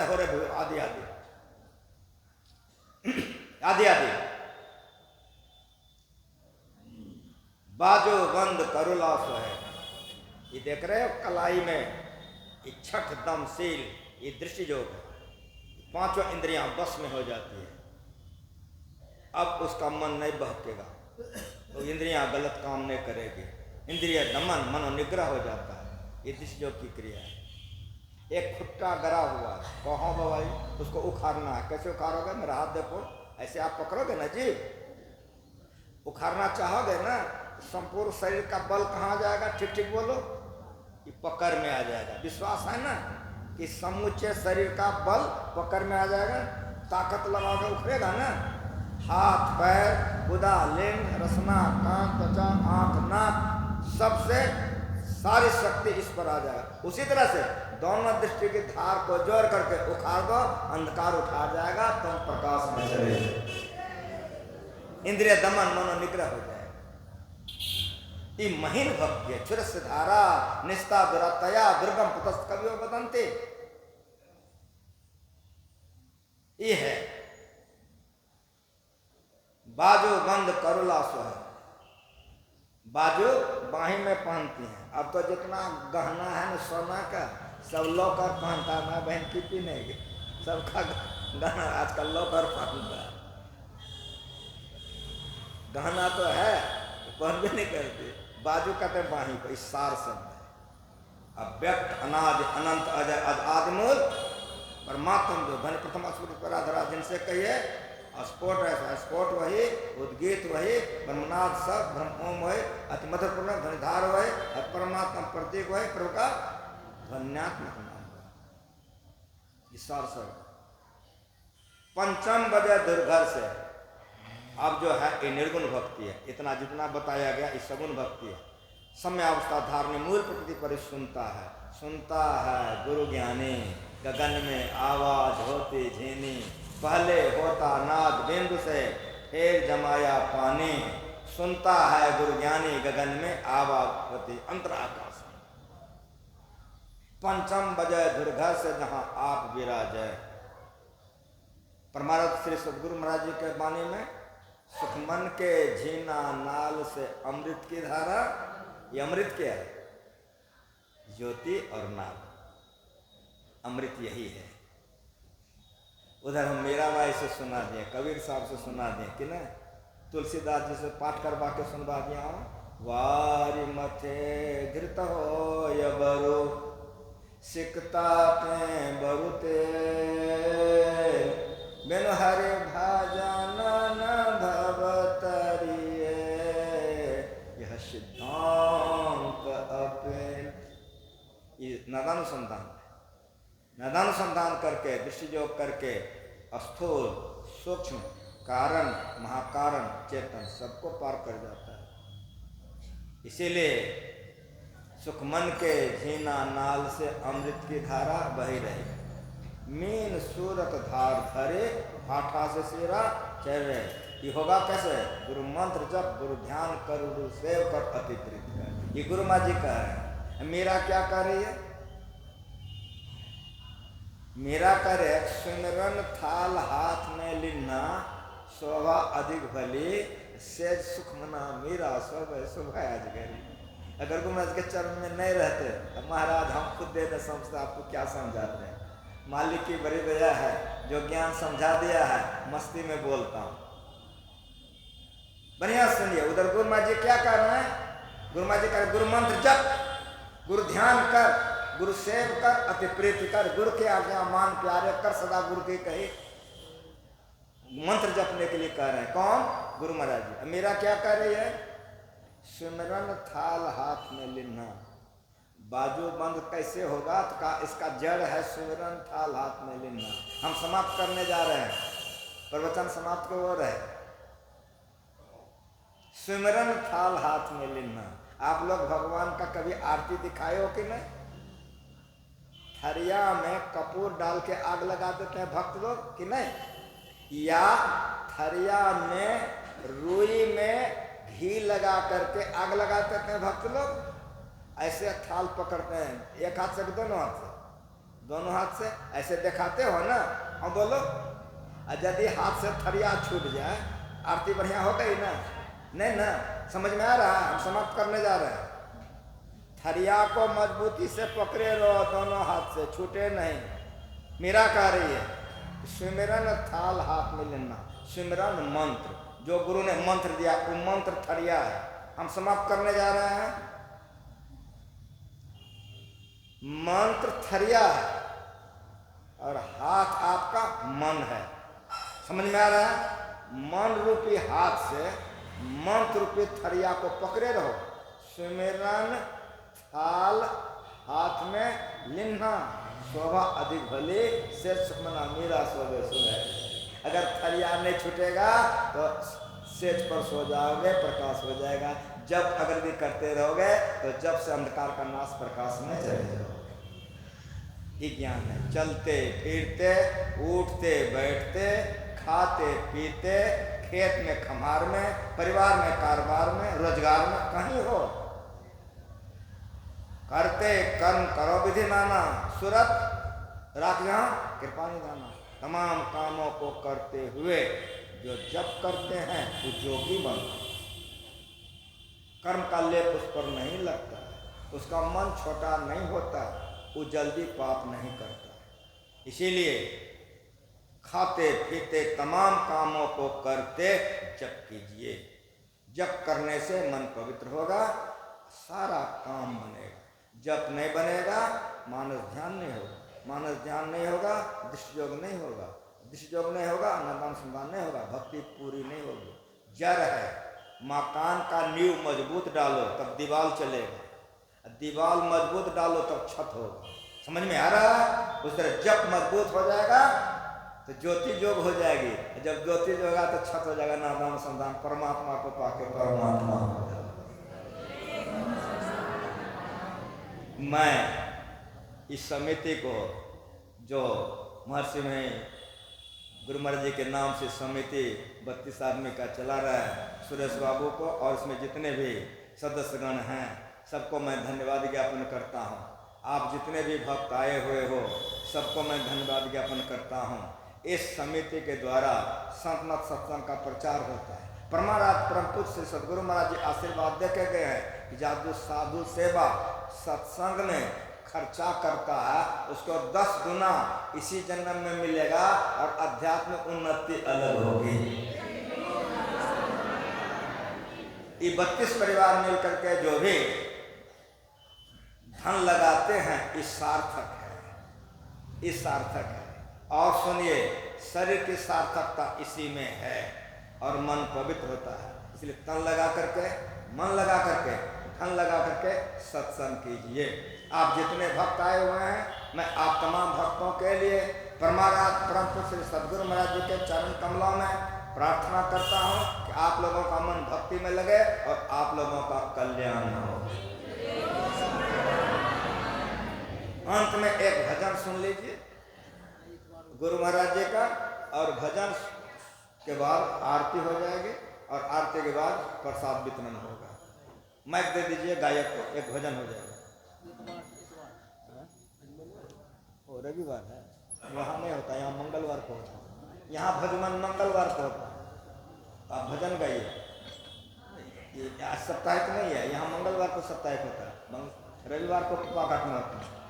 हो रे भू आदि आदि आदि आदि। बाजो बंद करुला सो है। ये देख रहे हो कलाई में ये छठ दमशील ये दृष्टि योग है, पांचों इंद्रियां बस में हो जाती है। अब उसका मन नहीं बहकेगा तो इंद्रियां गलत काम नहीं करेगी, इंद्रिय दमन मनोनिग्रह हो जाता है। ये दृष्टि योग की क्रिया है। एक खुट्टा गरा हुआ है, कहो भाई उसको उखाड़ना है। कैसे उखाड़ोगे? मेरा हाथ देखो, ऐसे आप पकड़ोगे ना जी, उखाड़ना चाहोगे ना, संपूर्ण शरीर का बल कहाँ जाएगा? ठीक ठीक बोलो। ये पकड़ में आ जाएगा। विश्वास है ना कि समूचे शरीर का बल पकड़ में आ जाएगा? ताकत लगाओगे उखड़ेगा ना। हाथ पैर गुदा लिंग रसना कान त्वचा आंख नाक सबसे सारी शक्ति इस पर आ जाएगा। उसी तरह से दोनों दृष्टि की धार को जोड़ करके उखाड़ दो, अंधकार उठा जाएगा, तुम प्रकाश में चले। इंद्रिय दमन मनोनिग्रह हो जाएगा। ये महीन भक्ति है। क्षुरस्य धारा निष्ठा दुरातया दुर्गम पुतस्त कवियों बदंते। ये है बाजू बंद करुला सो है। बाजू बाही में पहनती हैं। अब तो जितना गहना है ना सोना का सब लॉकर पहनता है। मैं बहन की पी नहीं, सबका गहना आजकल लॉकर पहनता है। गहना तो है पहन भी नहीं करती। बाजू कहते हैं बाही को। इस सार शब्द है। अव्यक्त अनादि अनंत अजय आदिमूल परमात्म जो धन प्रथम अस्फुट पराधरा जिनसे कहिए स्फोट है, स्फोट वही, उद्गीत वही, ब्रह्मनाथ सब ब्रह्म ओम वही, अति मधुर पूर्ण ध्वनिधार वही, परमात्मा प्रतीक वही, प्रभु का ध्वन्यात्मक नाम। पंचम बजे दुर्घर से। अब जो है ये निर्गुण भक्ति है। इतना जितना बताया गया ये सगुण भक्ति है। सम्यावस्था धारणी मूल प्रकृति पर सुनता है गुरु ज्ञानी। गगन में आवाज होती झीनी, पहले होता नाद बिंदु से फिर जमाया पानी। सुनता है गुरु ज्ञानी गगन में आवाज होती अंतर आकाश। पंचम बजे दुर्घर से जहां आप विराजे। परमार्थ श्री सदगुरु महाराज जी के बाणी में सुखमन के झीना नाल से अमृत की धारा। ये अमृत क्या है? ज्योति और नाल। अमृत यही है। उधर हम मीराबाई से सुना दिए, कबीर साहब से सुना दिए कि ना, तुलसीदास जी से पाठ करवा के सुनवा दिया। वारी मथे घृत हो य बरु सिकता ते बरुते बिन हरे भाजन न भवतरिये। यह सिद्धांत अपेन। ये नादानुसंधान, नादानुसंधान करके दृष्टि योग करके स्थूल सूक्ष्म कारण महाकारण चेतन सबको पार कर जाता है। इसीलिए सुखमन के झीना नाल से अमृत की धारा बही रही। मीन सूरत धार धरे हाथा से सिरा चल रहे। ये होगा कैसे? गुरु मंत्र जप, गुरु ध्यान कर, गुरु सेव कर, अति प्रीत कर। ये गुरु माँ जी कह रहे हैं। मेरा क्या कर रही है? मेरा करे सुमिरन थाल हाथ में लिन्ना शोभा अधिक भली सेज सुख मना मेरा शोभा शोभा आज गरी। अगर गुरु महाराज के चरण में नहीं रहते तो महाराज हम खुद दे दे समझते आपको क्या समझाते हैं। मालिक की बड़ी दया है जो ज्ञान समझा दिया है, मस्ती में बोलता हूँ। बढ़िया सुनिए, उधर गुरु महाराज जी क्या कर रहे हैं? गुरु महाराज जी कह रहे गुरु मंत्र जप, गुरु ध्यान कर, गुरु सेव कर, अति प्रीति कर, गुरु के आज्ञा मान प्यारे कर, सदा गुरु की कही। मंत्र जपने के लिए कह रहे हैं। कौन? गुरु महाराज जी। मेरा क्या कह रही है? सुमिरन थाल हाथ में लेना। बाजू बंद कैसे होगा? तो का इसका जड़ है सुमिरन थाल हाथ में लेना। हम समाप्त करने जा रहे हैं, प्रवचन समाप्त को हो रहे। सुमिरन थाल हाथ में लेना। आप लोग भगवान का कभी आरती दिखाए हो कि नहीं? थरिया में कपूर डाल के आग लगा देते हैं भक्त लोग कि नहीं? या थरिया में रुई में घी लगा करके आग लगा देते हैं भक्त लोग। ऐसे थाल पकड़ते हैं एक हाथ से दोनों हाथ से, दोनों हाथ से ऐसे दिखाते हो ना, हम बोलो। यदि हाथ से थरिया छूट जाए, आरती बढ़िया हो गई ना? नहीं ना? समझ में आ रहा है? हम समाप्त करने जा रहे हैं। थरिया को मजबूती से पकड़े रहो, दोनों हाथ से छूटे नहीं। मीरा कह रही है सिमरन थाल हाथ में लेना, सिमरन मंत्र, जो गुरु ने मंत्र दिया वो मंत्र थरिया है। हम समाप्त करने जा रहे हैं। मंत्र थरिया है और हाथ आपका मन है। समझ में आ रहा है? मन रूपी हाथ से मंत्र रूपी थरिया को पकड़े रहो। सिमरन थाल हाथ में लिन्ना, शोभा अधिक भले से सुमना मीरा सोवे सुने। अगर थरिया नहीं छूटेगा तो सेज पर सो जाओगे, प्रकाश हो जाएगा। जब अगर भी करते रहोगे तो जब से अंधकार का नाश प्रकाश में चले जाओगे। ये ज्ञान है। चलते फिरते, उठते बैठते, खाते पीते, खेत में खमार में, परिवार में कारोबार में, रोजगार में, कहीं हो, करते कर्म करो विधि नाना, सूरत राख जहाँ कृपा निधाना। तमाम कामों को करते हुए जो जप करते हैं वो जोगी बनता। कर्म का लेप उस पर नहीं लगता, उसका मन छोटा नहीं होता, वो जल्दी पाप नहीं करता। इसीलिए खाते पीते तमाम कामों को करते जप कीजिए। जप करने से मन पवित्र होगा, सारा काम बनेगा। जप नहीं बनेगा, मानस ध्यान नहीं होगा। मानस ध्यान नहीं होगा, दृष्टि योग नहीं होगा। दृष्टि योग नहीं होगा, अन्नदान संदान नहीं होगा, भक्ति पूरी नहीं होगी। जड़ है, मकान का नींव मजबूत डालो तब दीवार चलेगा, दीवार मजबूत डालो तब छत होगा। समझ में आ रहा है? उस तरह जप मजबूत हो जाएगा तो ज्योति योग हो जाएगी। जब ज्योति योग होगा तो छत हो जाएगा, नाम संतान परमात्मा को पाके परमात्मा हो जाएगा। मैं इस समिति को जो महर्षि में गुरु महाराज जी के नाम से समिति 32 आदमी का चला रहा है, सुरेश बाबू को और इसमें जितने भी सदस्यगण हैं सबको मैं धन्यवाद ज्ञापन करता हूँ। आप जितने भी भक्त आए हुए हो सबको मैं धन्यवाद ज्ञापन करता हूँ। इस समिति के द्वारा संतमत सत्संग का प्रचार होता है। परमाराज परम पूज्य श्री सद्गुरु महाराज जी आशीर्वाद देके गए हैं कि जादू साधु सेवा सत्संग में खर्चा करता है उसको 10 गुना इसी जन्म में मिलेगा और अध्यात्म उन्नति अलग होगी। ये 32 परिवार मिलकर के जो भी धन लगाते हैं इस सार्थक है, इस सार्थक है। और सुनिए, शरीर की सार्थकता इसी में है और मन पवित्र होता है। इसलिए तन लगा करके, मन लगा करके, धन लगा करके सत्संग कीजिए। आप जितने भक्त आए हुए हैं, मैं आप तमाम भक्तों के लिए परमाराज परम पूज्य श्री सद्गुरु महाराज जी के चरण कमलों में प्रार्थना करता हूँ कि आप लोगों का मन भक्ति में लगे और आप लोगों का कल्याण हो। अंत में एक भजन सुन लीजिए गुरु महाराज जी का, और भजन के बाद आरती हो जाएगी और आरती के बाद प्रसाद वितरण होगा। माइक दे दीजिए गायक को, एक भजन हो जाएगा। वो रविवार है, वहाँ नहीं होता, यहाँ मंगलवार को होता है। यहाँ भजन मंगलवार को होता है। आप भजन गाइए। ये आज साप्ताहिक नहीं है, यहाँ मंगलवार को साप्ताहिक होता है, रविवार को पाकाट में होता है।